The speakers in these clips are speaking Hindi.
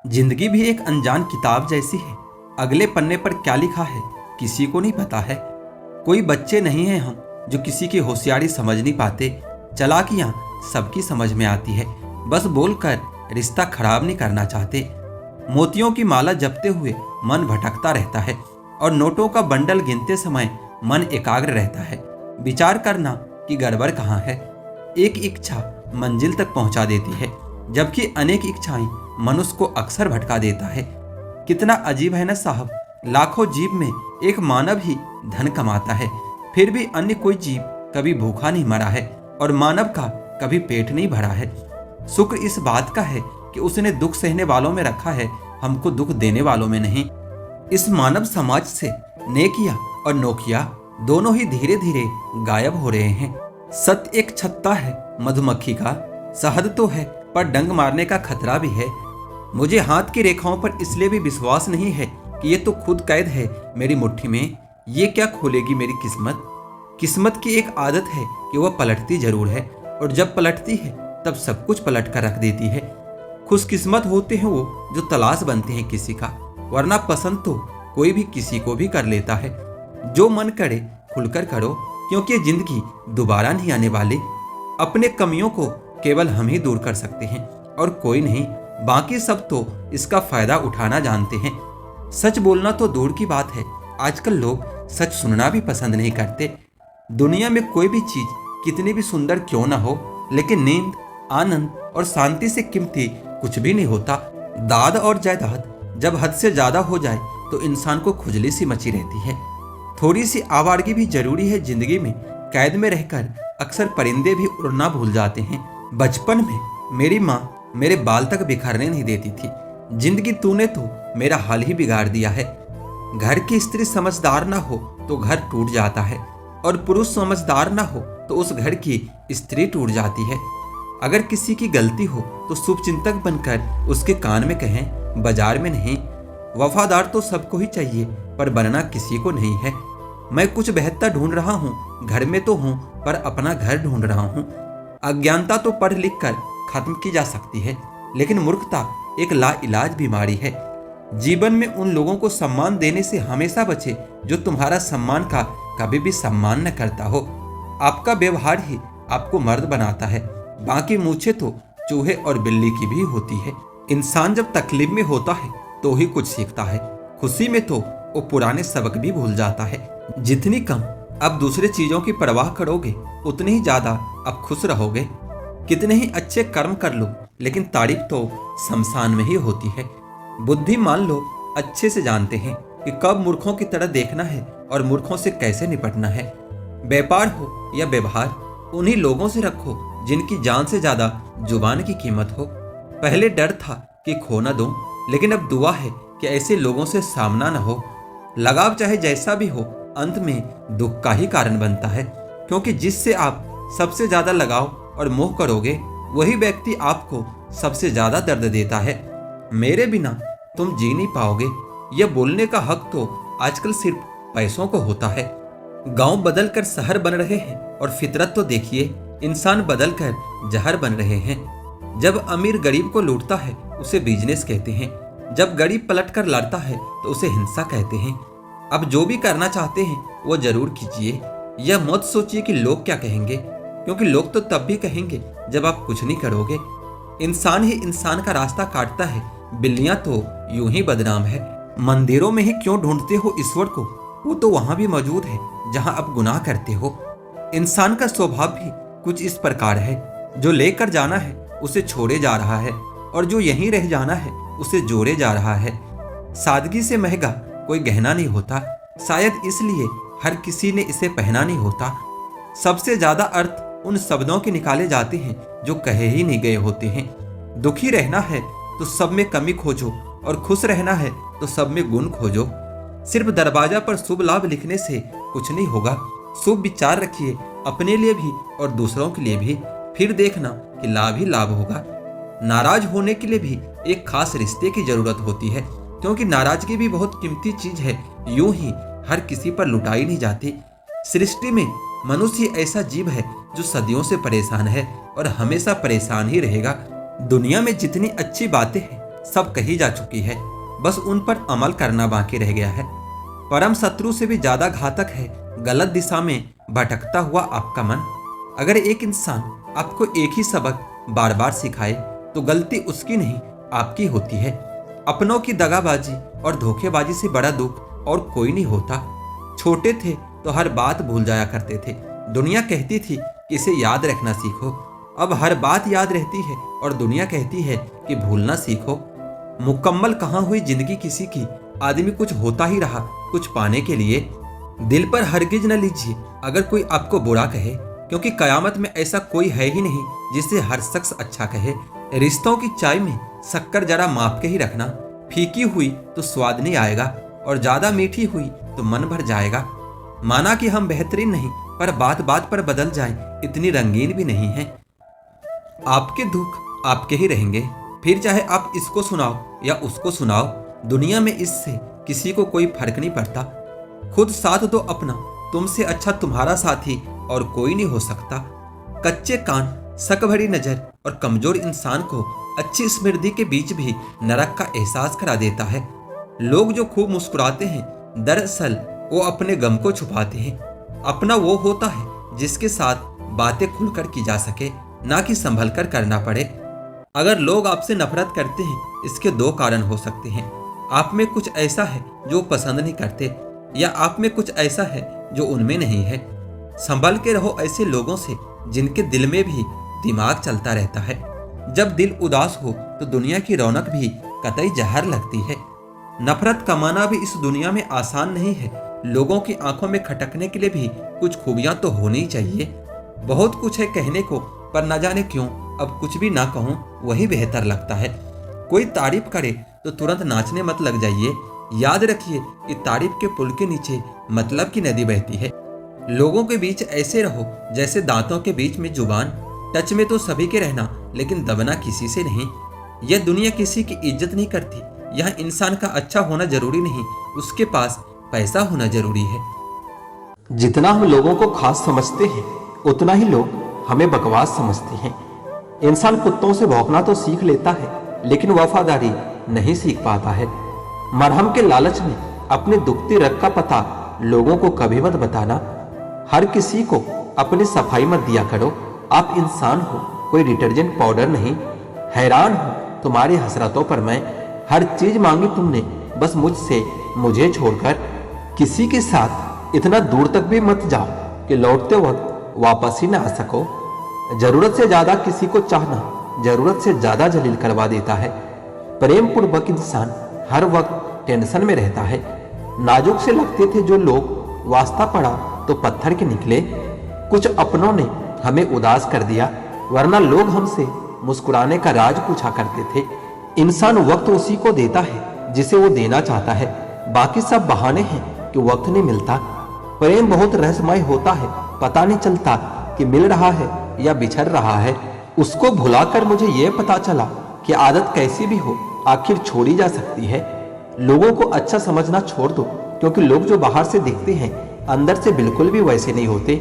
जिंदगी भी एक अनजान किताब जैसी है। अगले पन्ने पर क्या लिखा है किसी को नहीं पता है। कोई बच्चे नहीं हैं हम जो किसी की होशियारी समझ नहीं पाते। चालाकियां सबकी समझ में आती है, बस बोलकर रिश्ता खराब नहीं करना चाहते। मोतियों की माला जपते हुए मन भटकता रहता है और नोटों का बंडल गिनते समय मन एकाग्र रहता है। विचार करना कि गड़बड़ कहाँ है। एक इच्छा मंजिल तक पहुंचा देती है, जबकि अनेक इच्छाएं मनुष्य को अक्सर भटका देता है। कितना अजीब है ना साहब, लाखों जीव में एक मानव ही धन कमाता है, फिर भी अन्य कोई जीव कभी भूखा नहीं मरा है और मानव का कभी पेट नहीं भरा है। शुक्र इस बात का है कि उसने दुख सहने वालों में रखा है, हमको दुख देने वालों में नहीं। इस मानव समाज से नेकिया और नोकिया दोनों ही धीरे धीरे गायब हो रहे हैं। सत्य एक छत्ता है मधुमक्खी का, शहद तो है पर डंक मारने का खतरा भी है। मुझे हाथ की रेखाओं पर इसलिए भी विश्वास नहीं है कि ये तो खुद कैद है मेरी मुट्ठी में। ये क्या खोलेगी मेरी किस्मत। किस्मत की एक आदत है कि वह पलटती जरूर है, और जब पलटती है तब सब कुछ पलट कर रख देती है। खुशकिस्मत होते हैं वो जो तलाश बनते हैं किसी का, वरना पसंद तो कोई भी किसी को भी कर लेता है। जो मन करे खुलकर करो, क्योंकि जिंदगी दोबारा नहीं आने वाली। अपने कमियों को केवल हम ही दूर कर सकते हैं और कोई नहीं। बाकी सब तो इसका फायदा उठाना जानते हैं। सच बोलना तो दूर की बात है, आजकल लोग सच सुनना भी पसंद नहीं करते। दुनिया में कोई भी चीज कितनी भी सुंदर क्यों ना हो, लेकिन नींद, आनंद और शांति से कीमती कुछ भी नहीं होता। दाद और जायदाद जब हद से ज्यादा हो जाए तो इंसान को खुजली सी मची रहती है। थोड़ी सी आवारगी भी जरूरी है जिंदगी में। कैद में रहकर अक्सर परिंदे भी उड़ना भूल जाते हैं। बचपन में मेरी माँ मेरे बाल तक बिखरने नहीं देती थी। जिंदगी तूने तो मेरा हाल ही बिगाड़ दिया है। घर की स्त्री समझदार ना हो तो घर टूट जाता है, और पुरुष समझदार ना हो तो उस घर की स्त्री टूट जाती है। अगर किसी की गलती हो तो शुभचिंतक बनकर उसके कान में कहें, बाजार में नहीं। वफादार तो सबको ही चाहिए, पर बनना किसी को नहीं है। मैं कुछ बेहतर ढूंढ रहा हूँ, घर में तो हूँ पर अपना घर ढूंढ रहा हूँ। अज्ञानता तो पढ़ लिख कर खत्म की जा सकती है, लेकिन मूर्खता एक लाइलाज बीमारी है। जीवन में उन लोगों को सम्मान देने से हमेशा बचे जो तुम्हारा सम्मान का कभी भी सम्मान न करता हो। आपका व्यवहार ही आपको मर्द बनाता है, बाकी मूछें तो चूहे और बिल्ली की भी होती है। इंसान जब तकलीफ में होता है तो ही कुछ सीखता है, खुशी में तो वो पुराने सबक भी भूल जाता है। जितनी कम अब दूसरे चीजों की परवाह करोगे, उतनी ही ज्यादा अब खुश रहोगे। कितने ही अच्छे कर्म कर लो, लेकिन तारीफ तो शमशान में ही होती है। बुद्धिमान लोग अच्छे से जानते हैं कि कब मूर्खों की तरह देखना है और मूर्खों से कैसे निपटना है। व्यापार हो या व्यवहार, उन्हीं लोगों से रखो जिनकी जान से ज्यादा जुबान की कीमत हो। पहले डर था कि खो न दूं, लेकिन अब दुआ है कि ऐसे लोगों से सामना न हो। लगाव चाहे जैसा भी हो, अंत में दुख का ही कारण बनता है, क्योंकि जिससे आप सबसे ज्यादा लगाव और मोह करोगे, वही व्यक्ति आपको सबसे ज्यादा दर्द देता है। मेरे बिना तुम जी नहीं पाओगे, यह बोलने का हक तो आजकल सिर्फ पैसों को होता है। गांव बदल कर शहर बन रहे हैं, और फितरत तो देखिए, इंसान बदल कर जहर बन रहे हैं। जब अमीर गरीब को लूटता है उसे बिजनेस कहते हैं, जब गरीब पलट कर लड़ता है तो उसे हिंसा कहते हैं। अब जो भी करना चाहते हैं वो जरूर कीजिए। यह मत सोचिए कि लोग क्या कहेंगे, क्योंकि लोग तो तब भी कहेंगे जब आप कुछ नहीं करोगे। इंसान ही इंसान का रास्ता काटता है, बिल्लियां तो यूं ही बदनाम है। मंदिरों में ही क्यों ढूंढते हो ईश्वर को, वो तो वहां भी मौजूद है जहां आप गुनाह करते हो। इंसान का स्वभाव भी कुछ इस प्रकार है, जो लेकर जाना है उसे छोड़े जा रहा है, और जो यहीं रह जाना है उसे जोड़े जा रहा है। सादगी से महंगा कोई गहना नहीं होता, शायद इसलिए हर किसी ने इसे पहना नहीं होता। सबसे ज्यादा अर्थ उन शब्दों के निकाले जाते हैं जो कहे ही नहीं गए होते हैं। दुखी रहना है तो सब में कमी खोजो, और खुश रहना है तो सब में गुण खोजो। सिर्फ दरवाजा पर शुभ लाभ लिखने से कुछ नहीं होगा। शुभ विचार रखिए, अपने लिए भी और दूसरों के लिए भी, फिर देखना कि लाभ ही लाभ होगा। नाराज होने के लिए भी एक खास रिश्ते की जरूरत होती है, क्योंकि नाराजगी भी बहुत कीमती चीज है, यूं ही हर किसी पर लुटाई नहीं जाती। सृष्टि में मनुष्य ऐसा जीव है जो सदियों से परेशान है और हमेशा परेशान ही रहेगा। दुनिया में जितनी अच्छी बातें हैं सब कही जा चुकी है, बस उन पर अमल करना बाकी रह गया है। परम शत्रु से भी ज्यादा घातक है गलत दिशा में भटकता हुआ आपका मन। अगर एक इंसान आपको एक ही सबक बार बार सिखाए तो गलती उसकी नहीं आपकी होती है। अपनों की दगाबाजी और धोखेबाजी से बड़ा दुख और कोई नहीं होता। छोटे थे तो हर बात भूल जाया करते थे। दुनिया कहती थी कि इसे याद रखना सीखो। अब हर बात याद रहती है और दुनिया कहती है कि भूलना सीखो। मुकम्मल कहाँ हुई जिंदगी किसी की, आदमी कुछ होता ही रहा कुछ पाने के लिए। दिल पर हरगिज न लीजिए अगर कोई आपको बुरा कहे, क्योंकि कयामत में ऐसा कोई है ही नहीं जिसे हर शख्स अच्छा कहे। रिश्तों की चाय में शक्कर जरा माप के ही रखना, फीकी हुई तो स्वाद नहीं आएगा और ज्यादा मीठी हुई तो मन भर जाएगा। माना कि हम बेहतरीन नहीं, पर बात बात पर बदल जाए इतनी रंगीन भी नहीं है। आपके दुख आपके ही रहेंगे, फिर चाहे आप इसको सुनाओ या उसको सुनाओ। दुनिया में इससे किसी को कोई फर्क नहीं पड़ता। खुद साथ दो अपना, तुमसे अच्छा तुम्हारा साथी और कोई नहीं हो सकता। कच्चे कान, शक भरी नजर और कमजोर इंसान को अच्छी स्मृति के बीच भी नरक का एहसास करा देता है। लोग जो खूब मुस्कुराते हैं दरअसल वो अपने गम को छुपाते हैं। अपना वो होता है जिसके साथ बातें खुलकर की जा सके, ना कि संभल कर करना पड़े। अगर लोग आपसे नफरत करते हैं इसके दो कारण हो सकते हैं। आप में कुछ ऐसा है जो पसंद नहीं करते, या आप में कुछ ऐसा है जो उनमें नहीं है। संभल के रहो ऐसे लोगों से जिनके दिल में भी दिमाग चलता रहता है। जब दिल उदास हो तो दुनिया की रौनक भी कतई जहर लगती है। नफरत कमाना भी इस दुनिया में आसान नहीं है। लोगों की आंखों में खटकने के लिए भी कुछ खूबियां तो होनी चाहिए। बहुत कुछ है कहने को, पर न जाने क्यों अब कुछ भी ना कहूं वही बेहतर लगता है। कोई तारीफ करे तो तुरंत नाचने मत लग जाइए। याद रखिए कि तारीफ के पुल के नीचे मतलब की नदी बहती है। लोगों के बीच ऐसे रहो जैसे दांतों के बीच में जुबान। टच में तो सभी के रहना, लेकिन दबना किसी से नहीं। यह दुनिया किसी की इज्जत नहीं करती। यह इंसान का अच्छा होना जरूरी नहीं, उसके पास पैसा होना जरूरी है। जितना हम लोगों को खास समझते हैं उतना ही लोग हमें बकवास समझते हैं। इंसान कुत्तों से भौंकना तो सीख लेता है, लेकिन वफादारी नहीं सीख पाता है। मरहम के लालच में अपने दुखती रग का पता लोगों को कभी मत बताना। हर किसी को अपनी सफाई मत दिया करो। आप इंसान हो, कोई डिटर्जेंट पाउडर नहीं। हैरान हूं तुम्हारी हसरतों पर मैं। हर चीज मांगी तुमने बस मुझसे, मुझे छोड़कर। किसी के साथ इतना दूर तक भी मत जाओ कि लौटते वक्त वापस ही ना आ सको। जरूरत से ज्यादा किसी को चाहना जरूरत से ज्यादा जलील करवा देता है। प्रेम पूर्वक इंसान हर वक्त टेंशन में रहता है। नाजुक से लगते थे जो लोग, वास्ता पड़ा तो पत्थर के निकले। कुछ अपनों ने हमें उदास कर दिया, वरना लोग हमसे मुस्कुराने का राज पूछा करते थे। इंसान वक्त उसी को देता है जिसे वो देना चाहता है। बाकी सब बहाने हैं कि वक्त नहीं मिलता। प्रेम बहुत रहस्यमय होता है, पता नहीं चलता कि मिल रहा है या बिछड़ रहा है। उसको भुलाकर मुझे यह पता चला कि आदत कैसी भी हो आखिर छोड़ी जा सकती है। लोगों को अच्छा समझना छोड़ दो, क्योंकि लोग जो बाहर से दिखते हैं अंदर से बिल्कुल भी वैसे नहीं होते।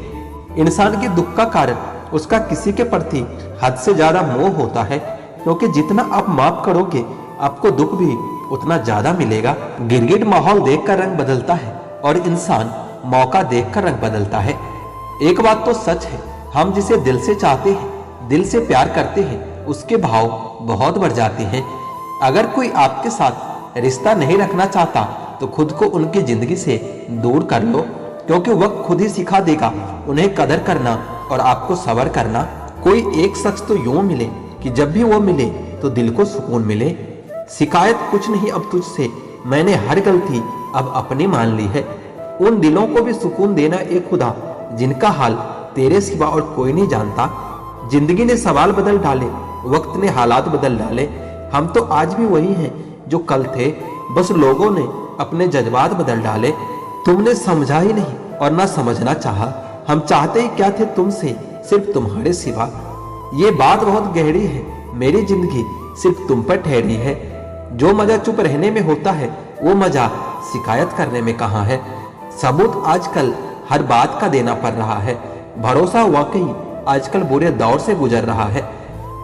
इंसान के दुख का कारण उसका किसी के प्रति हद से ज्यादा मोह होता है, क्योंकि जितना आप माफ करोगे आपको दुख भी उतना ज्यादा मिलेगा। गिरगिट माहौल देखकर रंग बदलता है और इंसान मौका देखकर रंग बदलता है। एक बात तो सच है, हम जिसे दिल से चाहते हैं, दिल से प्यार करते हैं, उसके भाव बहुत बढ़ जाते हैं। अगर कोई आपके साथ रिश्ता नहीं रखना चाहता तो खुद को उनकी जिंदगी से दूर कर लो, क्योंकि वक्त खुद ही सिखा देगा उन्हें कदर करना और आपको सब्र करना। कोई एक शख्स तो यूं मिले कि जब भी वो मिले तो दिल को सुकून मिले। शिकायत कुछ नहीं अब तुझसे, मैंने हर गलती अब अपनी मान ली है। उन दिलों को भी सुकून देना एक खुदा जिनका हाल तेरे सिवा और कोई नहीं जानता। जिंदगी ने सवाल बदल डाले, वक्त ने हालात बदल डाले। हम तो आज भी वही हैं जो कल थे, बस लोगों ने अपने जज्बात बदल डाले। तुमने समझा ही नहीं और ना समझना चाहा। हम चाहते ही क्या थे तुमसे, सिर्फ तुम्हारे सिवा। ये बात बहुत गहरी है, मेरी जिंदगी सिर्फ तुम पर ठहरी है। जो मजा चुप रहने में होता है वो मजा शिकायत करने में कहाँ है। सबूत आजकल हर बात का देना पड़ रहा है। भरोसा वाकई आजकल बुरे दौर से गुजर रहा है।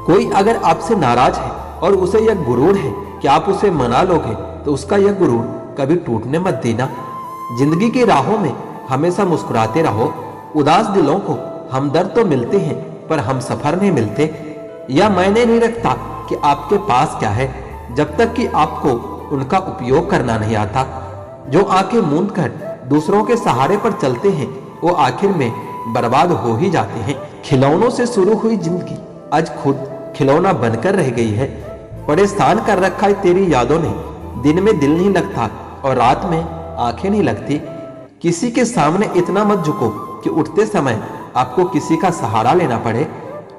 कोई अगर आपसे नाराज है और उसे यह गुरूर है कि आप उसे मना लोगे तो उसका यह गुरूर कभी टूटने मत देना। जिंदगी की राहों में हमेशा मुस्कुराते रहो। उदास दिलों को हमदर्द तो मिलते हैं पर हम सफर नहीं मिलते। यह मायने नहीं रखता कि आपके पास क्या है जब तक कि आपको उनका उपयोग करना नहीं आता। जो आंखें मूंद कर दूसरों के सहारे पर चलते हैं वो आखिर में बर्बाद हो ही जाते हैं। खिलौनों से शुरू हुई जिंदगी आज खुद खिलौना बनकर रह गई है। परेशान कर रखा है तेरी यादों ने। दिन में दिल नहीं लगता और रात में आंखें नहीं लगती। किसी के सामने इतना मत झुको कि उठते समय आपको किसी का सहारा लेना पड़े।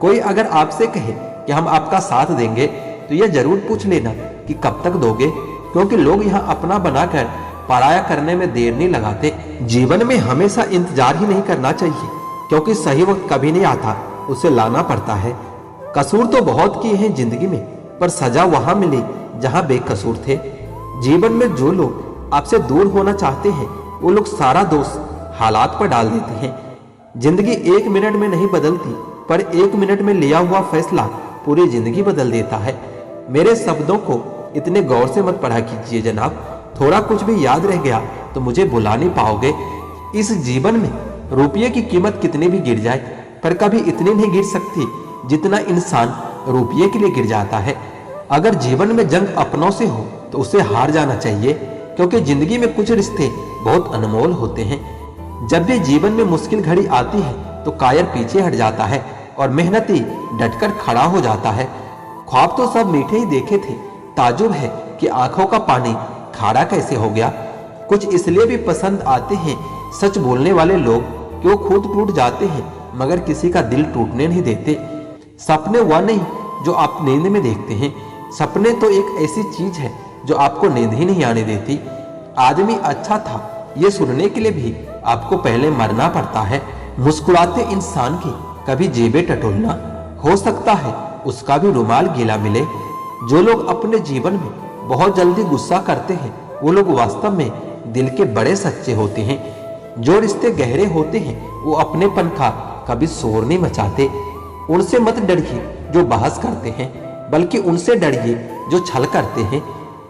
कोई अगर आपसे कहे कि हम आपका साथ देंगे तो यह जरूर पूछ लेना कि कब तक दोगे, क्योंकि लोग यहाँ अपना बनाकर पराया करने में देर नहीं लगाते। जीवन में हमेशा इंतजार ही नहीं करना चाहिए, क्योंकि सही वक्त कभी नहीं आता, उसे लाना पड़ता है। कसूर तो बहुत किए हैं जिंदगी में, पर सजा वहां मिली जहां बेकसूर थे। जीवन में जो लोग आपसे दूर होना चाहते हैं वो लोग सारा दोष हालात पर डाल देते हैं। जिंदगी 1 मिनट में नहीं बदलती, पर 1 मिनट में लिया हुआ फैसला पूरी जिंदगी बदल देता है। मेरे शब्दों को इतने गौर से मत पढ़ा कीजिए जनाब। थोड़ा कुछ भी याद रह गया तो मुझे भुला नहीं पाओगे। इस जीवन में रुपये की कीमत कितनी भी गिर जाए, पर कभी इतनी नहीं गिर सकती जितना इंसान रुपये के लिए गिर जाता है। अगर जीवन में जंग अपनों से हो तो उसे हार जाना चाहिए, क्योंकि जिंदगी में कुछ रिश्ते बहुत अनमोल होते हैं। जब भी जीवन में मुश्किल घड़ी आती है तो कायर पीछे हट जाता है और मेहनती डटकर खड़ा हो जाता है। ख्वाब तो सब मीठे ही देखे थे, ताजुब है कि आंखों का पानी खारा कैसे हो गया। कुछ इसलिए भी पसंद आते हैं सच बोलने वाले लोग कि वो खुद टूट जाते हैं मगर किसी का दिल टूटने नहीं देते। सपने वह नहीं जो आप नींद में देखते हैं, सपने तो एक ऐसी चीज है जो आपको नींद ही नहीं आने देती। आदमी अच्छा था ये सुनने के लिए भी आपको पहले मरना पड़ता है। मुस्कुराते इंसान की कभी जेबें टटोलना, हो सकता है उसका भी रुमाल गीला मिले। जो लोग अपने जीवन में बहुत जल्दी गुस्सा करते हैं वो लोग वास्तव में दिल के बड़े सच्चे होते हैं। जो रिश्ते गहरे होते हैं वो अपनेपन का कभी शोर नहीं मचाते। उनसे मत डरिए जो बहस करते हैं, बल्कि उनसे डरिए जो छल करते हैं।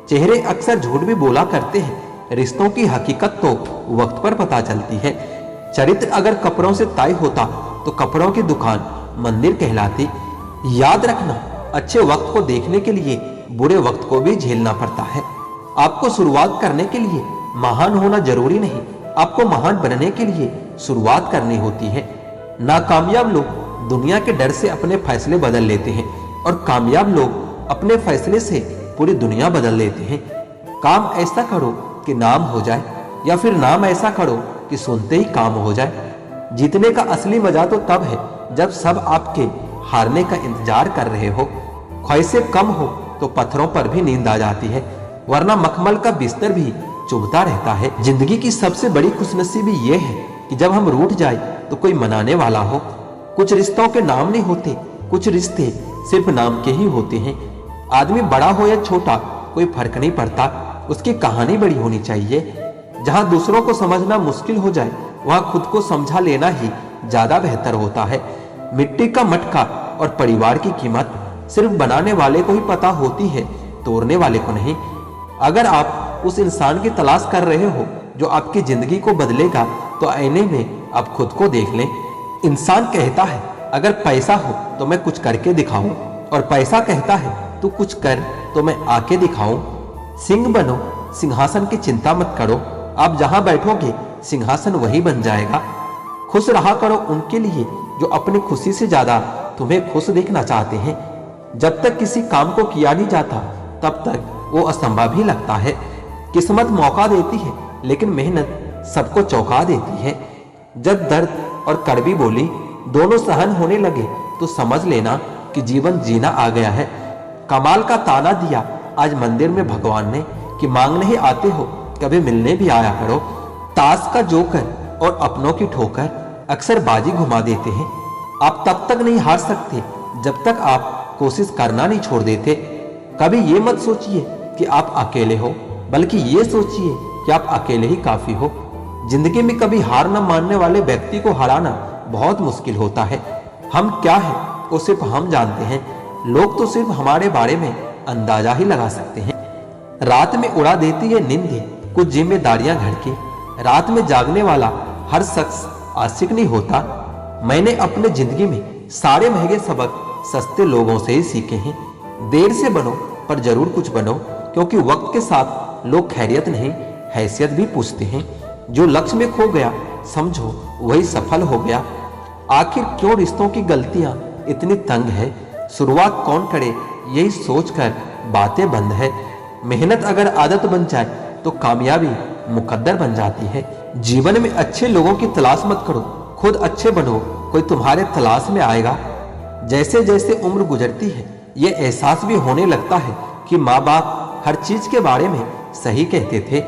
चेहरे अक्सर झूठ भी बोला करते हैं, रिश्तों की हकीकत तो वक्त पर पता चलती है। चरित्र अगर कपड़ों से तय होता तो कपड़ों की दुकान मंदिर कहलाती। याद रखना, अच्छे वक्त को देखने के लिए बुरे वक्त को भी झेलना पड़ता है। आपको शुरुआत करने के लिए महान होना जरूरी नहीं, आपको महान बनने के लिए शुरुआत करनी होती है। नाकामयाब लोग दुनिया के डर से अपने फैसले बदल लेते हैं और कामयाब लोग अपने फैसले से पूरी दुनिया बदल लेते हैं। काम ऐसा करो कि नाम हो जाए, या फिर नाम ऐसा करो कि सुनते ही काम हो जाए। जीतने का असली मजा तो तब है जब सब आपके हारने का इंतजार कर रहे हो। ख्वाहिशें कम हो तो पत्थरों पर भी नींद आ जाती है, वरना मखमल का बिस्तर भी चुभता रहता है। जिंदगी की सबसे बड़ी खुशनसीबी ये है कि जब हम रूठ जाए तो कोई मनाने वाला हो। कुछ रिश्तों के नाम नहीं होते, कुछ रिश्ते सिर्फ नाम के ही होते हैं। आदमी बड़ा हो या छोटा कोई फर्क नहीं पड़ता, उसकी कहानी बड़ी होनी चाहिए। जहां दूसरों को समझना मुश्किल हो जाए वहां खुद को समझा लेना ही ज्यादा बेहतर होता है। मिट्टी का मटका और परिवार की कीमत सिर्फ बनाने वाले को ही पता होती है, तोड़ने वाले को नहीं। अगर आप उस इंसान की तलाश कर रहे हो जो आपकी जिंदगी को बदलेगा तो आईने में आप खुद को देख लें। इंसान कहता है अगर पैसा हो तो मैं कुछ करके दिखाऊं, और पैसा कहता है तू कुछ कर तो मैं आके दिखाऊं। सिंह बनो, सिंहासन की चिंता मत करो, आप जहां बैठोगे सिंहासन वही बन जाएगा। खुश रहा करो उनके लिए जो अपनी खुशी से ज्यादा तुम्हें खुश देखना चाहते हैं। जब तक किसी काम को किया नहीं जाता तब तक वो असंभव ही लगता है। किस्मत मौका देती है लेकिन मेहनत सबको चौंका देती है। जब दर्द और कड़वी बोली दोनों सहन होने लगे तो समझ लेना कि जीवन जीना आ गया है। कमाल का ताना दिया आज मंदिर में भगवान ने कि मांगने ही आते हो कभी मिलने भी आया करो। ताश का जोकर और अपनों की ठोकर अक्सर बाजी घुमा देते हैं। आप तब तक नहीं हार सकते जब तक आप कोशिश करना नहीं छोड़ देते। कभी ये मत सोचिए कि आप अकेले हो, बल्कि ये सोचिए कि आप अकेले ही काफी हो। जिंदगी में कभी हार न मानने वाले व्यक्ति को हराना बहुत मुश्किल होता है। हम क्या है वो सिर्फ हम जानते हैं। लोग तो सिर्फ हमारे बारे में अंदाजा ही लगा सकते हैं। रात में उड़ा देती है नींद कुछ जिम्मेदारियां घर की। रात में जागने वाला हर शख्स आशिक नहीं होता। मैंने अपने जिंदगी में सारे महंगे सबक सस्ते लोगों से ही सीखे हैं। देर से बनो पर जरूर कुछ बनो, क्योंकि वक्त के साथ लोग खैरियत नहीं हैसियत भी पूछते हैं। जो लक्ष्य में खो गया समझो वही सफल हो गया। आखिर क्यों रिश्तों की गलतियां इतनी तंग है, शुरुआत कौन करे यही सोचकर बातें बंद है। मेहनत अगर आदत बन जाए तो कामयाबी मुकद्दर बन जाती है। जीवन में अच्छे लोगों की तलाश मत करो, खुद अच्छे बनो, कोई तुम्हारे तलाश में आएगा। जैसे जैसे उम्र गुजरती है ये एहसास भी होने लगता है कि माँ बाप हर चीज के बारे में सही कहते थे।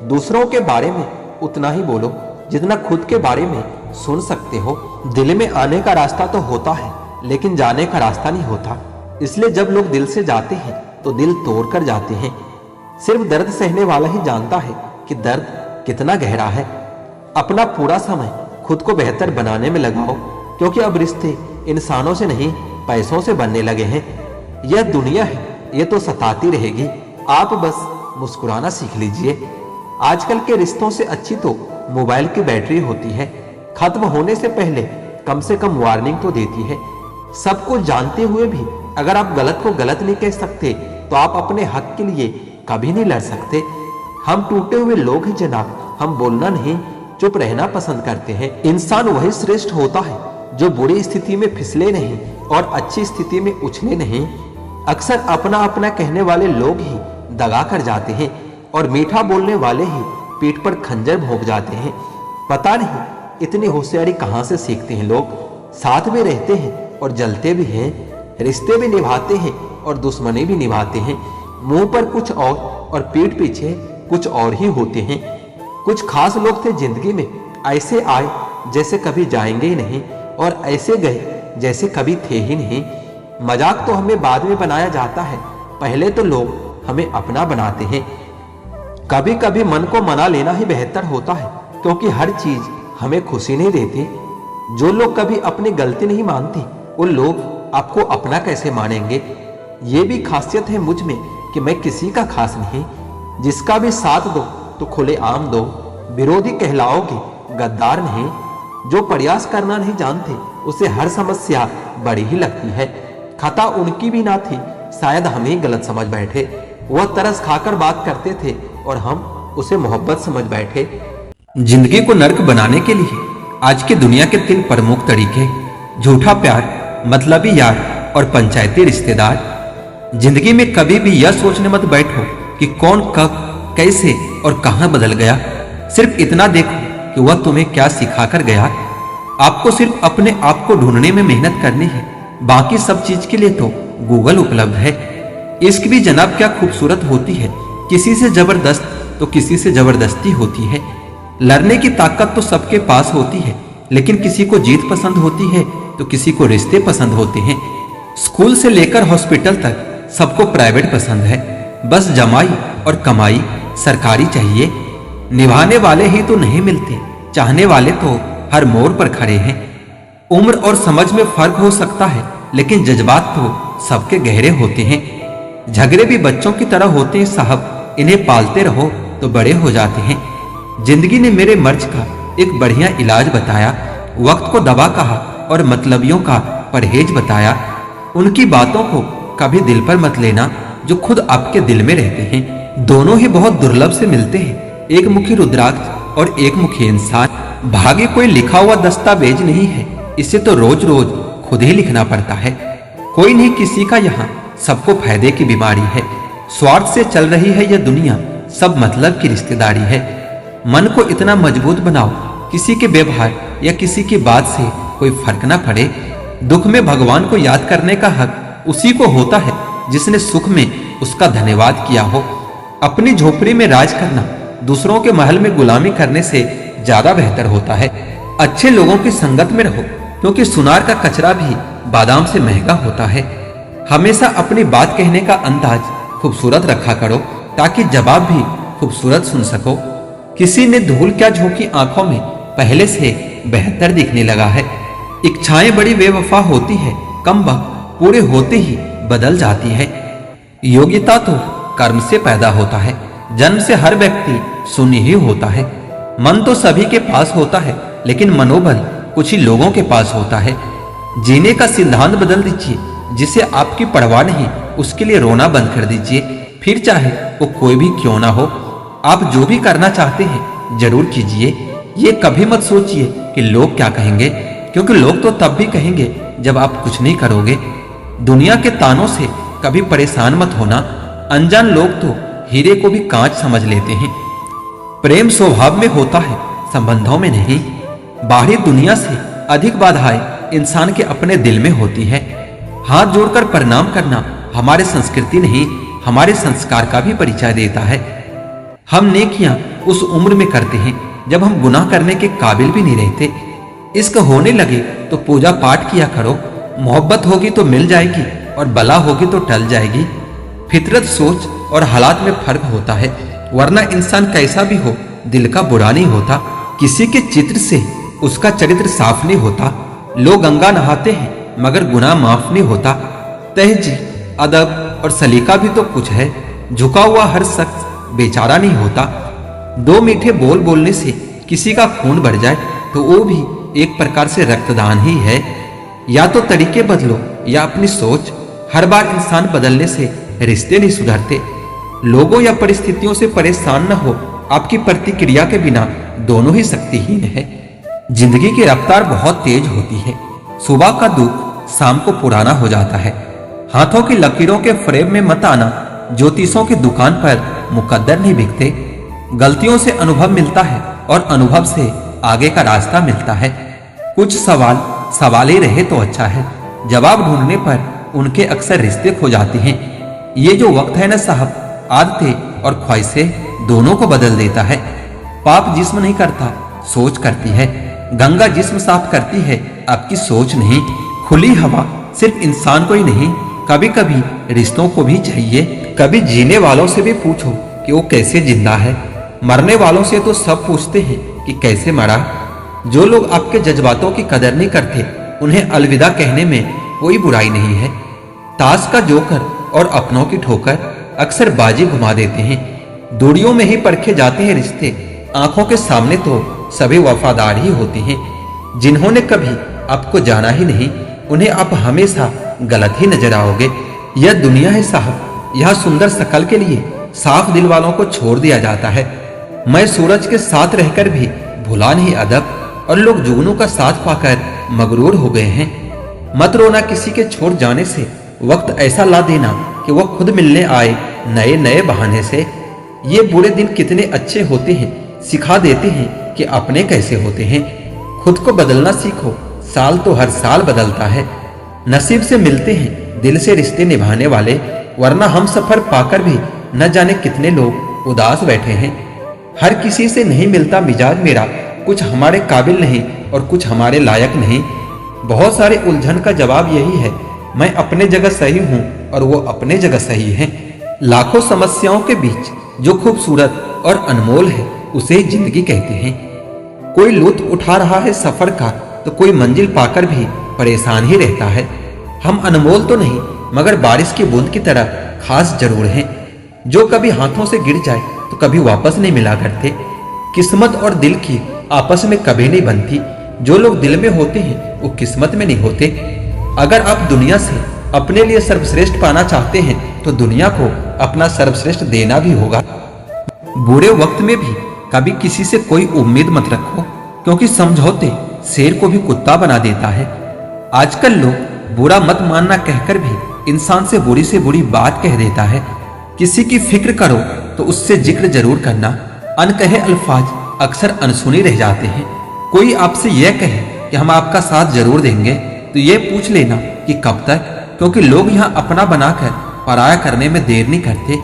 दूसरों के बारे में उतना ही बोलो जितना खुद के बारे में सुन सकते हो। दिल में आने का रास्ता तो होता है लेकिन जाने का रास्ता नहीं होता। इसलिए जब लोग दिल से जाते हैं तो दिल तोड़ कर जाते हैं। सिर्फ दर्द सहने वाला ही जानता है कि दर्द कितना गहरा है। अपना पूरा समय खुद को बेहतर बनाने में लगाओ, क्योंकि अब रिश्ते इंसानों से नहीं पैसों से बनने लगे हैं। यह दुनिया है ये तो सताती रहेगी, आप बस मुस्कुराना सीख लीजिए। आजकल के रिश्तों से अच्छी तो मोबाइल की बैटरी होती है, खत्म होने से पहले कम से कम वार्निंग तो देती है। सब कुछ जानते हुए भी अगर आप गलत को गलत नहीं कह सकते तो आप अपने हक के लिए कभी नहीं लड़ सकते। हम टूटे हुए लोग हैं जनाब, हम बोलना नहीं चुप रहना पसंद करते हैं। इंसान वही श्रेष्ठ होता है जो बुरी स्थिति में फिसले नहीं और अच्छी स्थिति में उछले नहीं। अक्सर अपना अपना कहने वाले लोग ही दगा कर जाते हैं और मीठा बोलने वाले ही पीठ पर खंजर भोंक जाते हैं। पता नहीं इतनी होशियारी कहां से सीखते हैं लोग। साथ में रहते हैं और जलते भी हैं, रिश्ते भी निभाते हैं और दुश्मनी भी निभाते हैं। मुंह पर कुछ और पीठ पीछे कुछ और ही होते हैं। कुछ खास लोग थे जिंदगी में, ऐसे आए जैसे कभी जाएंगे ही नहीं और ऐसे गए जैसे कभी थे ही नहीं। मजाक तो हमें बाद में बनाया जाता है, पहले तो लोग हमें अपना बनाते हैं। कभी कभी मन को मना लेना ही बेहतर होता है, क्योंकि हर चीज हमें खुशी नहीं देती। जो लोग कभी अपनी गलती नहीं मानते वो लोग आपको अपना कैसे मानेंगे। ये भी खासियत है मुझ में कि मैं किसी का खास नहीं। जिसका भी साथ दो तो खुले आम दो, विरोधी कहलाओगे गद्दार नहीं। जो प्रयास करना नहीं जानते उसे हर समस्या बड़ी ही लगती है। खता उनकी भी ना थी, शायद हम ही गलत समझ बैठे। वह तरस खाकर बात करते थे और हम उसे मोहब्बत समझ बैठे। जिंदगी को नर्क बनाने के लिए आज की दुनिया के 3 प्रमुख तरीके: झूठा प्यार, मतलबी यार और पंचायती रिश्तेदार। जिंदगी में कभी भी यह सोचने मत बैठो कि कौन कब कैसे और कहां बदल गया। सिर्फ इतना देखो कि वह तुम्हें क्या सिखा कर गया। आपको सिर्फ अपने आप को ढूंढने में मेहनत करनी है, बाकी सब चीज के लिए तो गूगल उपलब्ध है। इश्क भी जनाब क्या खूबसूरत होती है, किसी से जबरदस्त तो किसी से जबरदस्ती होती है। लड़ने की ताकत तो सबके पास होती है, लेकिन किसी को जीत पसंद होती है तो किसी को रिश्ते पसंद होते हैं। स्कूल से लेकर हॉस्पिटल तक सबको प्राइवेट पसंद है, बस जमाई और कमाई सरकारी चाहिए। निभाने वाले ही तो नहीं मिलते, चाहने वाले तो हर मोड़ पर खड़े हैं। उम्र और समझ में फर्क हो सकता है, लेकिन जज्बात तो सबके गहरे होते हैं। झगड़े भी बच्चों की तरह होते हैं साहब, इन्हें पालते रहो तो बड़े हो जाते हैं। जिंदगी ने मेरे मर्ज का एक बढ़िया इलाज बताया, वक्त को दवा कहा और मतलबियों का परहेज बताया। उनकी बातों को कभी दिल पर मत लेना जो खुद आपके दिल में रहते हैं। दोनों ही बहुत दुर्लभ से मिलते हैं, एक मुखी रुद्राक्ष और एक मुखी इंसान। भाग्य कोई लिखा हुआ दस्तावेज नहीं है, इसे तो रोज रोज खुद ही लिखना पड़ता है। कोई नहीं किसी का यहाँ, सबको फायदे की बीमारी है। स्वार्थ से चल रही है यह दुनिया, सब मतलब की रिश्तेदारी है। मन को इतना मजबूत बनाओ किसी के व्यवहार या किसी की बात से कोई फर्क ना पड़े। दुख में भगवान को याद करने का हक उसी को होता है जिसने सुख में उसका धन्यवाद किया हो। अपनी झोपड़ी में राज करना दूसरों के महल में गुलामी करने से ज्यादा बेहतर होता है। अच्छे लोगों की संगत में रहो, क्योंकि सुनार का कचरा भी बादाम से महंगा होता है। हमेशा अपनी बात कहने का अंदाज खूबसूरत रखा करो, ताकि जवाब भी खूबसूरत सुन सको। किसी ने धूल क्या झोंकी आंखों में पहले से बेहतर दिखने लगा है। इच्छाएं बड़ी बेवफा होती है, कम वक्त पूरे होते ही बदल जाती है। योग्यता तो कर्म से पैदा होता है। जन्म से हर व्यक्ति शून्य ही होता है। मन तो सभी के पास होता है, लेकिन मनोबल कुछ ही लोगों के पास होता है। जीने का सिद्धांत बदल दीजिए। जिसे आपकी परवाह नहीं, उसके लिए रोना बंद कर दीजिए। फिर चाहे वो कोई भी क्यों ना हो, आप जो भी करना चाहते हैं जरूर कीजिए। ये कभी मत सोचिए कि लोग क्या कहेंगे, क्योंकि लोग तो तब भी कहेंगे जब आप कुछ नहीं करोगे। दुनिया के तानों से कभी परेशान मत होना। अनजान लोग तो हीरे को भी कांच समझ लेते हैं। प्रेम स्वभाव में होता है, संबंधों में नहीं। बाहरी दुनिया से अधिक बाधाएं इंसान के अपने दिल में होती है। हाथ जोड़कर प्रणाम करना हमारे संस्कृति नहीं, हमारे संस्कार का भी परिचय देता है। हम नेकियां उस उम्र में करते हैं जब हम गुनाह करने के काबिल भी नहीं रहते। इश्क होने लगे तो पूजा पाठ किया करो। मोहब्बत होगी तो मिल जाएगी और बला होगी तो टल जाएगी। फितरत, सोच और हालात में फर्क होता है, वरना इंसान कैसा भी हो दिल का बुरा नहीं होता। किसी के चित्र से उसका चरित्र साफ नहीं होता। लोग गंगा नहाते हैं मगर गुनाह माफ नहीं होता। तहजीब, अदब और सलीका भी तो कुछ है। झुका हुआ हर शख्स बेचारा नहीं होता। दो मीठे बोल बोलने से किसी का खून बढ़ जाए तो वो भी एक प्रकार से रक्तदान ही है। या तो तरीके बदलो या अपनी सोच। हर बार इंसान बदलने से रिश्ते नहीं सुधरते। लोगों या परिस्थितियों से परेशान न हो। आपकी प्रतिक्रिया के बिना दोनों ही शक्तिहीन है। जिंदगी की रफ्तार बहुत तेज होती है। सुबह का दुख शाम को पुराना हो जाता है। हाथों की लकीरों के फ्रेम में मत आना। ज्योतिषों की दुकान पर मुकद्दर नहीं बिकते। गलतियों से अनुभव मिलता है और अनुभव से आगे का रास्ता मिलता है। कुछ सवाल सवाल ही रहे तो अच्छा है। जवाब ढूंढने पर उनके अक्सर रिश्ते खो जाते हैं। ये जो वक्त है ना साहब, आदतें और ख्वाहिशें दोनों को बदल देता है। पाप जिस्म नहीं करता, सोच करती है। गंगा जिस्म साफ करती है, आपकी सोच नहीं। खुली हवा सिर्फ इंसान को ही नहीं, कभी कभी रिश्तों को भी चाहिए। कभी जीने वालों से भी पूछो कि वो कैसे जिंदा है। मरने वालों से तो सब पूछते हैं कि कैसे मरा। जो लोग आपके जज्बातों की कदर नहीं करते, उन्हें अलविदा कहने में कोई बुराई नहीं है। ताश का जोकर और अपनों की ठोकर अक्सर बाजी घुमा देते हैं। दूरियों में ही परखे जाते हैं रिश्ते। आंखों के सामने तो सभी वफादार ही होते हैं। जिन्होंने कभी आपको जाना ही नहीं, उन्हें आप हमेशा गलत ही नजर आओगे। यह दुनिया है साहब, यह सुंदर शकल के लिए साफ दिल वालों को छोड़ दिया जाता है। मैं सूरज के साथ रहकर भी भुला नहीं अदब, और लोग जुगनू का साथ पाकर मगरूर हो गए हैं। मत रोना किसी के छोड़ जाने से। वक्त ऐसा ला देना कि वह खुद मिलने आए नए नए बहाने से। ये बुरे दिन कितने अच्छे होते हैं, सिखा देते हैं कि अपने कैसे होते हैं। खुद को बदलना सीखो, साल तो हर साल बदलता है। नसीब से मिलते हैं दिल से रिश्ते निभाने वाले, वरना हम सफर पाकर भी न जाने कितने लोग उदास बैठे हैं। हर किसी से नहीं मिलता मिजाज मेरा, कुछ हमारे काबिल नहीं और कुछ हमारे लायक नहीं। बहुत सारे उलझन का जवाब यही है, मैं अपने जगह सही हूँ और वो अपने जगह सही है। लाखों समस्याओं के बीच जो खूबसूरत और अनमोल है, उसे जिंदगी कहते हैं। कोई लुत्फ उठा रहा है सफर का, तो कोई मंजिल पाकर भी परेशान ही रहता है। हम अनमोल तो नहीं, मगर बारिश की बूंद की तरह खास जरूर हैं। जो कभी हाथों से गिर जाए तो कभी वापस नहीं मिला करते। किस्मत और दिल की आपस में कभी नहीं बनती। जो लोग दिल में होते हैं वो किस्मत में नहीं होते। अगर आप दुनिया से अपने लिए सर्वश्रेष्ठ पाना चाहते हैं तो दुनिया को अपना सर्वश्रेष्ठ देना भी होगा। बुरे वक्त में भी कभी किसी से कोई उम्मीद मत रखो, क्योंकि समझौते शेर को भी कुत्ता बना देता है। आजकल लोग बुरा मत मानना कहकर भी इंसान से बुरी बात कह देता है। किसी की फिक्र करो तो उससे जिक्र जरूर करना। अनकहे अल्फाज अक्सर अनसुनी रह जाते हैं। कोई आपसे यह कहे कि हम आपका साथ जरूर देंगे तो ये पूछ लेना कि कब तक, क्योंकि लोग यहाँ अपना बनाकर पराया करने में देर नहीं करते।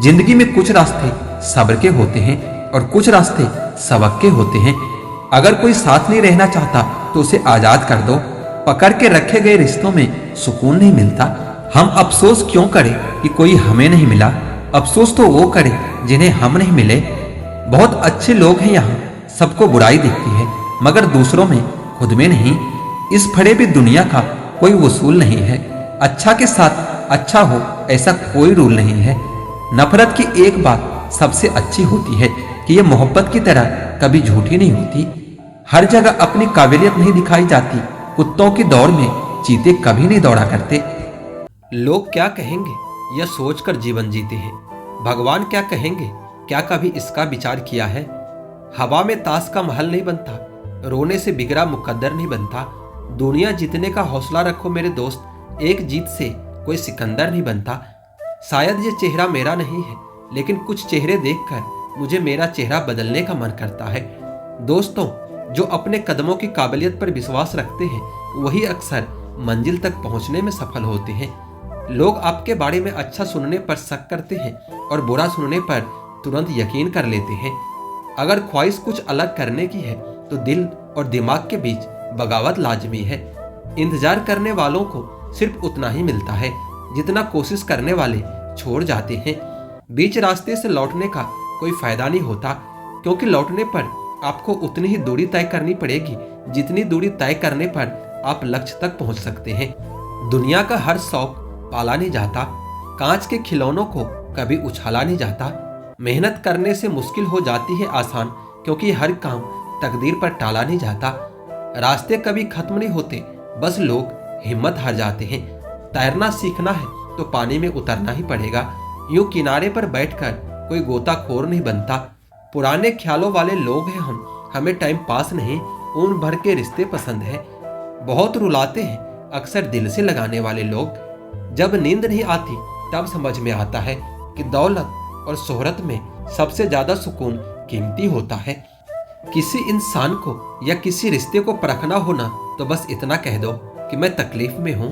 जिंदगी में कुछ रास्ते सब्र के होते हैं और कुछ रास्ते सबक के होते हैं। अगर कोई साथ नहीं रहना चाहता तो उसे आजाद कर दो। पकड़ के रखे गए रिश्तों में सुकून नहीं मिलता। हम अफसोस क्यों करें कि कोई हमें नहीं मिला, अफसोस तो वो करे जिन्हें हम नहीं मिले। बहुत अच्छे लोग हैं यहाँ, सबको बुराई दिखती है, मगर दूसरों में खुद में नहीं। इस फड़े भी दुनिया का कोई वसूल नहीं है। अच्छा के साथ अच्छा हो ऐसा कोई रूल नहीं है। नफरत की एक बात सबसे अच्छी होती है कि यह मोहब्बत की तरह कभी झूठी नहीं होती। हर जगह अपनी काबिलियत नहीं दिखाई जाती। कुत्तों की दौड़ में चीते कभी नहीं दौड़ा करते। लोग क्या कहेंगे यह सोचकर जीवन जीते हैं। भगवान क्या कहेंगे, क्या कभी इसका विचार किया है? हवा में ताश का महल नहीं बनता, रोने से बिगड़ा मुकद्दर नहीं बनता। दुनिया जीतने का हौसला रखो मेरे दोस्त, एक जीत से कोई सिकंदर नहीं बनता। शायद ये चेहरा मेरा नहीं है, लेकिन कुछ चेहरे देखकर मुझे मेरा चेहरा बदलने का मन करता है। दोस्तों, जो अपने कदमों की काबिलियत पर विश्वास रखते हैं वही अक्सर मंजिल तक पहुंचने में सफल होते हैं। लोग आपके बारे में अच्छा सुनने पर शक करते हैं और बुरा सुनने पर तुरंत यकीन कर लेते हैं। अगर ख्वाहिश कुछ अलग करने की है तो दिल और दिमाग के बीच बगावत लाजमी है। इंतजार करने वालों को सिर्फ उतना ही मिलता है जितना कोशिश करने वाले छोड़ जाते हैं। बीच रास्ते से लौटने का कोई फायदा नहीं होता, क्योंकि लौटने पर आपको उतनी ही दूरी तय करनी पड़ेगी जितनी दूरी तय करने पर आप लक्ष्य तक पहुंच सकते हैं। दुनिया का हर शौक पाला नहीं जाता, कांच के खिलौनों को कभी उछाला नहीं जाता। मेहनत करने से मुश्किल हो जाती है आसान, क्योंकि हर काम तकदीर पर टाला नहीं जाता। रास्ते कभी खत्म नहीं होते, बस लोग हिम्मत हार जाते हैं। तैरना सीखना है तो पानी में उतरना ही पड़ेगा। यूं किनारे पर बैठकर कोई गोताखोर नहीं बनता। पुराने ख्यालों वाले लोग हैं हम, हमें टाइम पास नहीं ऊन भर के रिश्ते पसंद है। बहुत रुलाते हैं अक्सर दिल से लगाने वाले लोग। जब नींद नहीं आती तब समझ में आता है कि दौलत और शोहरत में सबसे ज्यादा सुकून कीमती होता है। किसी इंसान को या किसी रिश्ते को परखना होना तो बस इतना कह दो कि मैं तकलीफ में हूँ।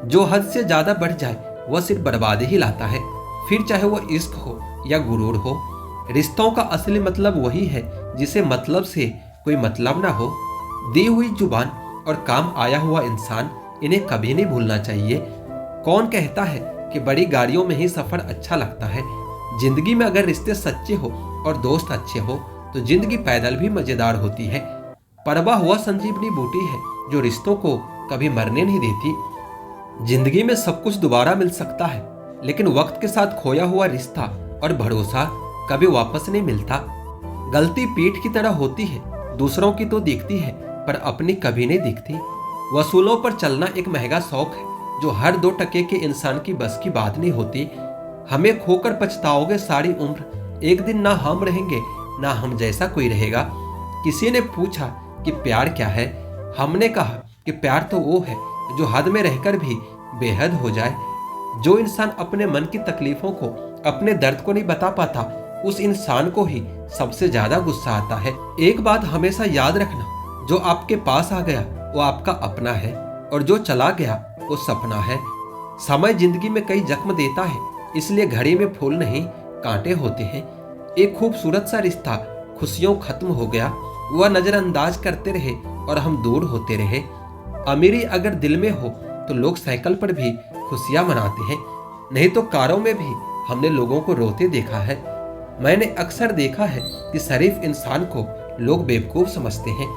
जो हद से ज्यादा बढ़ जाए वह सिर्फ बर्बादी ही लाता है, फिर चाहे वो इश्क हो या गुरूर हो। रिश्तों का असली मतलब वही है जिसे मतलब से कोई मतलब ना हो। दी हुई जुबान और काम आया हुआ इंसान, इन्हें कभी नहीं भूलना चाहिए। कौन कहता है कि बड़ी गाड़ियों में ही सफर अच्छा लगता है? जिंदगी में अगर रिश्ते सच्चे हो और दोस्त अच्छे हो तो जिंदगी पैदल भी मजेदार होती है। परवा हुआ संजीवनी बूटी है जो रिश्तों को कभी मरने नहीं देती। जिंदगी में सब कुछ दोबारा मिल सकता है, लेकिन वक्त के साथ खोया हुआ रिश्ता और भरोसा कभी वापस नहीं मिलता। गलती पीठ की तरह होती है, दूसरों की तो दिखती है पर अपनी कभी नहीं दिखती। वसूलों पर चलना एक महंगा शौक है जो हर 2 टके के इंसान की बस की बात नहीं होती। हमें खोकर पछताओगे सारी उम्र, एक दिन ना हम रहेंगे ना हम जैसा कोई रहेगा। किसी ने पूछा कि प्यार क्या है, हमने कहा कि प्यार तो वो है जो हद में रहकर भी बेहद हो जाए। जो इंसान अपने मन की तकलीफों को, अपने दर्द को नहीं बता पाता, उस इंसान को ही सबसे ज्यादा गुस्सा आता है। एक बात हमेशा याद रखना, जो आपके पास आ गया वो आपका अपना है और जो चला गया वो सपना है। समय जिंदगी में कई जख्म देता है, इसलिए घड़ी में फूल नहीं कांटे होते हैं। एक खूबसूरत सा रिश्ता खुशियों खत्म हो गया, वह नजरअंदाज करते रहे और हम दूर होते रहे। अमीरी अगर दिल में हो तो लोग साइकिल पर भी खुशियां मनाते हैं, नहीं तो कारों में भी हमने लोगों को रोते देखा है। मैंने अक्सर देखा है कि शरीफ इंसान को लोग बेवकूफ समझते हैं।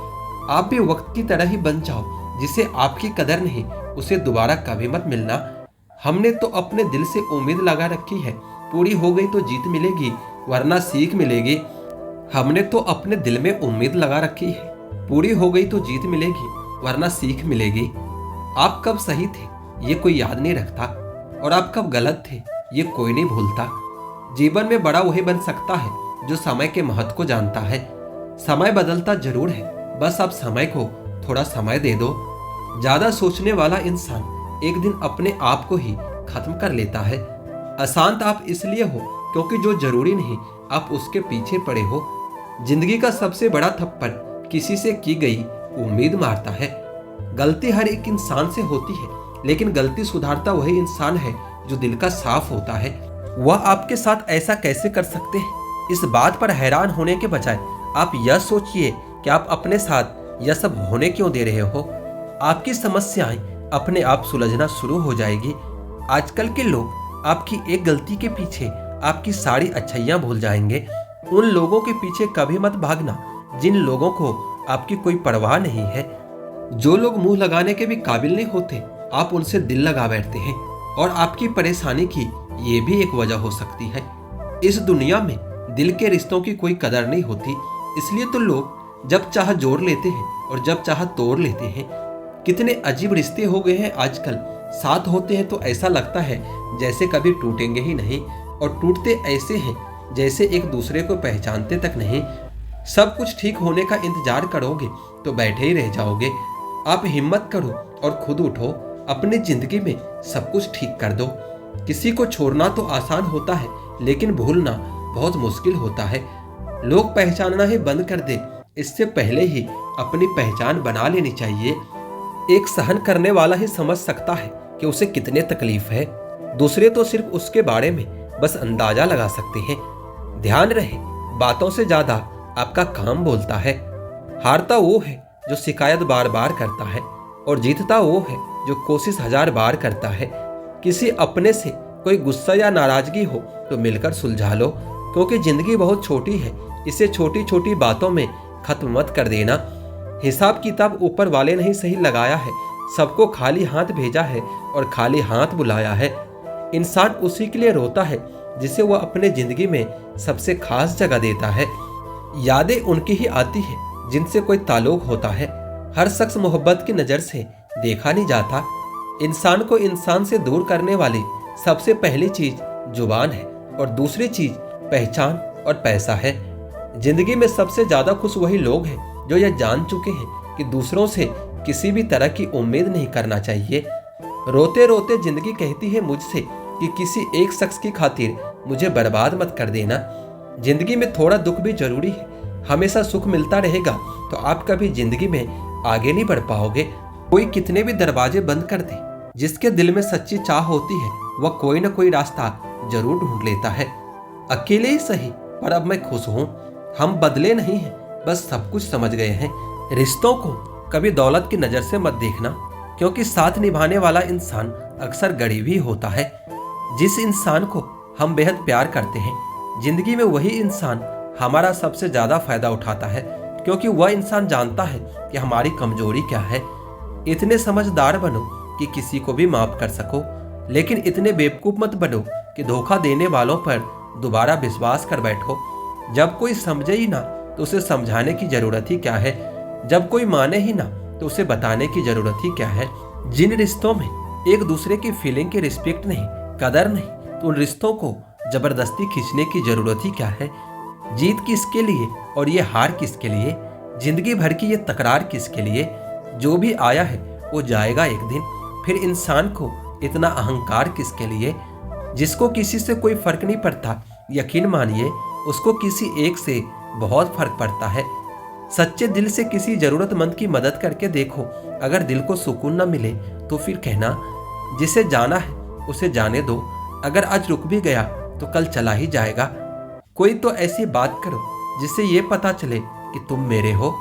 आप भी वक्त की तरह ही बन जाओ, जिसे आपकी कदर नहीं उसे दोबारा कभी मत मिलना। हमने तो अपने दिल से उम्मीद लगा रखी है, पूरी हो गई तो जीत मिलेगी वरना सीख मिलेगी। हमने तो अपने दिल में उम्मीद लगा रखी है, पूरी हो गई तो जीत मिलेगी वरना सीख मिलेगी। आप कब सही थे ये कोई याद नहीं रखता, और आप कब गलत थे ये कोई नहीं भूलता। जीवन में बड़ा वही बन सकता है जो समय के महत्व को जानता है। समय बदलता जरूर है, बस आप समय को थोड़ा समय दे दो। ज्यादा सोचने वाला इंसान एक दिन अपने आप को ही खत्म कर लेता है। अशांत आप इसलिए हो क्योंकि जो जरूरी नहीं आप उसके पीछे पड़े हो। जिंदगी का सबसे बड़ा थप्पड़ किसी से की गई उम्मीद मारता है। गलती हर एक इंसान से होती है, लेकिन गलती सुधारता वही इंसान है जो दिल का साफ होता है। वह आपके साथ ऐसा कैसे कर सकते हैं, इस बात पर हैरान होने के बजाय आप यह सोचिए कि आप अपने साथ यह सब होने क्यों दे रहे हो। आपकी समस्याएं अपने आप सुलझना शुरू हो जाएगी। आजकल के लोग आपकी एक गलती के पीछे आपकी सारी अच्छाइयां भूल जाएंगे। उन लोगों के पीछे कभी मत भागना जिन लोगों को आपकी कोई परवाह नहीं है। जो लोग मुंह लगाने के भी काबिल नहीं होते, आप उनसे दिल लगा बैठते हैं। और आपकी परेशानी की ये भी एक वजह हो सकती है। इस दुनिया में दिल के रिश्तों की कोई कदर नहीं होती, इसलिए तो लोग जब चाह जोड़ लेते हैं और जब चाह तोड़ लेते हैं। कितने अजीब रिश्ते हो गए हैं आजकल। साथ होते हैं तो ऐसा लगता है जैसे कभी टूटेंगे ही नहीं, और टूटते ऐसे हैं जैसे एक दूसरे को पहचानते तक नहीं। सब कुछ ठीक होने का इंतजार करोगे तो बैठे ही रह जाओगे। आप हिम्मत करो और खुद उठो, अपनी जिंदगी में सब कुछ ठीक कर दो। किसी को छोड़ना तो आसान होता है, लेकिन भूलना बहुत मुश्किल होता है। लोग पहचानना ही बंद कर दे, इससे पहले ही अपनी पहचान बना लेनी चाहिए। एक सहन करने वाला ही समझ सकता है कि उसे कितने तकलीफ है। दूसरे तो सिर्फ उसके बारे में बस अंदाजा लगा सकते हैं। ध्यान रहे, बातों से ज्यादा आपका काम बोलता है। हारता वो है जो शिकायत बार बार करता है, और जीतता वो है जो कोशिश 1000 बार करता है। किसी अपने से कोई गुस्सा या नाराजगी हो तो मिलकर सुलझा लो, क्योंकि जिंदगी बहुत छोटी है। इसे छोटी छोटी बातों में खत्म मत कर देना। हिसाब किताब ऊपर वाले ने ही सही लगाया है। सबको खाली हाथ भेजा है और खाली हाथ बुलाया है। इंसान उसी के लिए रोता है जिसे वह अपने जिंदगी में सबसे खास जगह देता है। यादें उनकी ही आती है जिनसे कोई ताल्लुक होता है। हर शख्स मोहब्बत की नज़र से देखा नहीं जाता। इंसान को इंसान से दूर करने वाली सबसे पहली चीज जुबान है, और दूसरी चीज पहचान और पैसा है। जिंदगी में सबसे ज्यादा खुश वही लोग हैं जो यह जान चुके हैं कि दूसरों से किसी भी तरह की उम्मीद नहीं करना चाहिए। रोते रोते जिंदगी कहती है मुझसे कि किसी एक शख्स की खातिर मुझे बर्बाद मत कर देना। जिंदगी में थोड़ा दुख भी जरूरी है। हमेशा सुख मिलता रहेगा तो आप कभी जिंदगी में आगे नहीं बढ़ पाओगे। कोई कितने भी दरवाजे बंद कर दे, जिसके दिल में सच्ची चाह होती है वह कोई ना कोई रास्ता जरूर ढूंढ लेता है। अकेले ही सही, पर अब मैं खुश हूँ। हम बदले नहीं हैं, बस सब कुछ समझ गए हैं। रिश्तों को कभी दौलत की नजर से मत देखना, क्योंकि साथ निभाने वाला इंसान अक्सर गरीब ही होता है। जिस इंसान को हम बेहद प्यार करते हैं, जिंदगी में वही इंसान हमारा सबसे ज्यादा फायदा उठाता है, क्योंकि वह इंसान जानता है कि हमारी कमजोरी क्या है। इतने समझदार बनो कि किसी को भी माफ कर सको, लेकिन इतने बेवकूफ मत बनो कि धोखा देने वालों पर दोबारा विश्वास कर बैठो। जब कोई समझे ही ना तो उसे समझाने की जरूरत ही क्या है। जब कोई माने ही ना तो उसे बताने की जरूरत ही क्या है। जिन रिश्तों में एक दूसरे की फीलिंग की रिस्पेक्ट नहीं, कदर नहीं, तो उन रिश्तों को जबरदस्ती खींचने की जरूरत ही क्या है। जीत किसके लिए और ये हार किसके लिए? जिंदगी भर की ये तकरार किसके लिए? जो भी आया है वो जाएगा एक दिन। फिर इंसान को इतना अहंकार किसके लिए? जिसको किसी से कोई फर्क नहीं पड़ता, यकीन मानिए उसको किसी एक से बहुत फर्क पड़ता है। सच्चे दिल से किसी जरूरतमंद की मदद करके देखो। अगर दिल को सुकून न मिले तो फिर कहना, जिसे जाना है उसे जाने दो। अगर आज रुक भी गया तो कल चला ही जाएगा। कोई तो ऐसी बात करो जिससे ये पता चले कि तुम मेरे हो।